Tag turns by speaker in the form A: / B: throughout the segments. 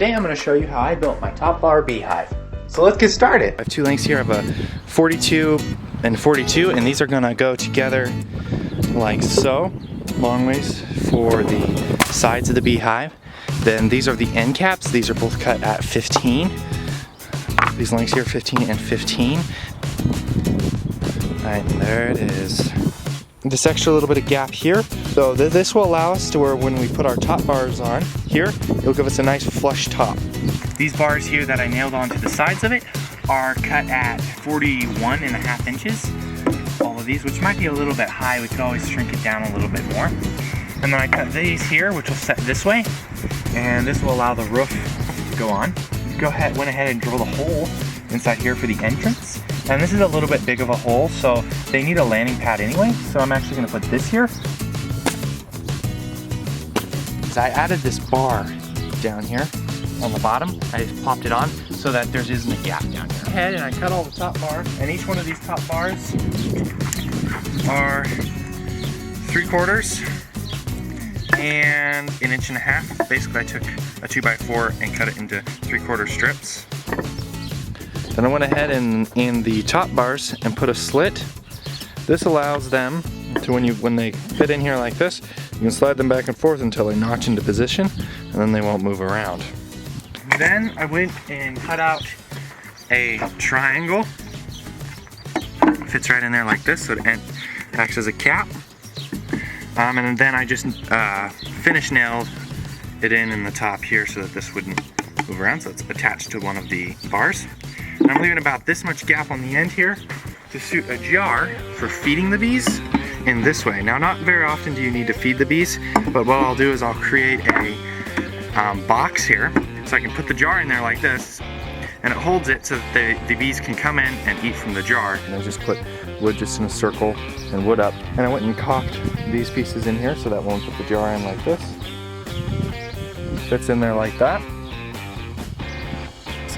A: today I'm going to show you how I built my top bar beehive. So let's get started.
B: I have two links here. I have a 42 and 42, and these are going to go together like so, long ways for the sides of the beehive. Then these are the end caps. These are both cut at 15. These links here, 15 and 15. Alright, there it is. This extra little bit of gap here, so this will allow us to where when we put our top bars on here, it'll give us a nice flush top. These bars here that I nailed onto the sides of it are cut at 41.5 inches. All of these, which might be a little bit high, we could always shrink it down a little bit more. And then I cut these here, which will set this way, and this will allow the roof to go on. Went ahead and drilled a hole inside here for the entrance. And this is a little bit big of a hole, so they need a landing pad anyway. So I'm actually gonna put this here. So I added this bar down here on the bottom. I just popped it on so that there isn't a gap down here. Ahead and I cut all the top bars, and each one of these top bars are 3/4 and 1.5 inches. Basically, I took a 2x4 and cut it into 3/4 strips. Then I went ahead and in the top bars and put a slit. This allows them to, when they fit in here like this, you can slide them back and forth until they notch into position, and then they won't move around. Then I went and cut out a triangle. Fits right in there like this, so it acts as a cap. And then I just finish nailed it in the top here so that this wouldn't move around, so it's attached to one of the bars. And I'm leaving about this much gap on the end here to suit a jar for feeding the bees in this way. Now, not very often do you need to feed the bees, but what I'll do is I'll create a box here so I can put the jar in there like this, and it holds it so that the bees can come in and eat from the jar. And I just put wood just in a circle and wood up. And I went and caulked these pieces in here so that when we put the jar in like this, it fits in there like that.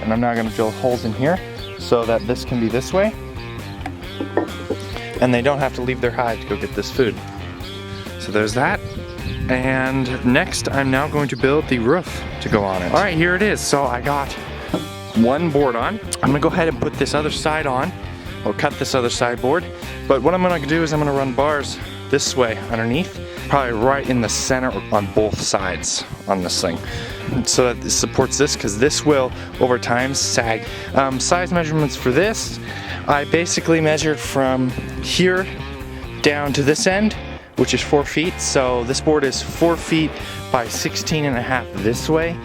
B: And I'm now going to drill holes in here so that this can be this way, and they don't have to leave their hive to go get this food. So there's that. And next I'm now going to build the roof to go on it. All right, here it is. So I got one board on. I'm gonna go ahead and put this other side on, or cut this other side board. But what I'm gonna do is I'm gonna run bars this way underneath, probably right in the center on both sides on this thing, so that this supports this, because this will over time sag. Size measurements for this, I basically measured from here down to this end, which is 4 feet. So this board is 4 feet by 16.5 this way,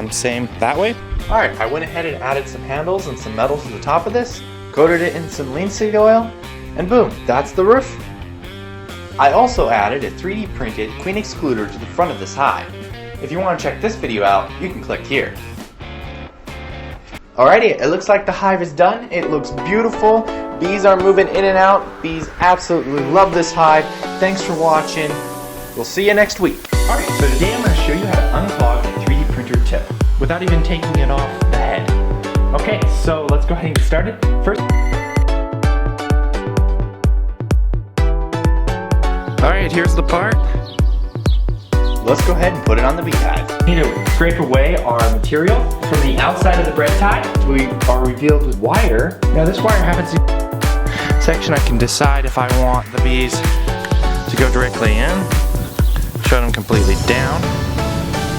B: same that way. All right, I went ahead and added some handles and some metal to the top of this, coated it in some linseed oil, and boom, that's the roof. I also added a 3D printed queen excluder to the front of this hive. If you want to check this video out, you can click here. Alrighty, it looks like the hive is done. It looks beautiful. Bees are moving in and out. Bees absolutely love this hive. Thanks for watching. We'll see you next week. Alright, so today I'm going to show you how to unclog a 3D printer tip without even taking it off the head. Okay, so let's go ahead and get started. First, alright, here's the part. Let's go ahead and put it on the beehive. We need to scrape away our material from the outside of the bread tie. We are revealed with wire. Now this wire happens to section I can decide if I want the bees to go directly in, shut them completely down,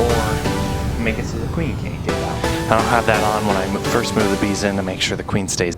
B: or make it so the queen can't get out. I don't have that on when I first move the bees in to make sure the queen stays.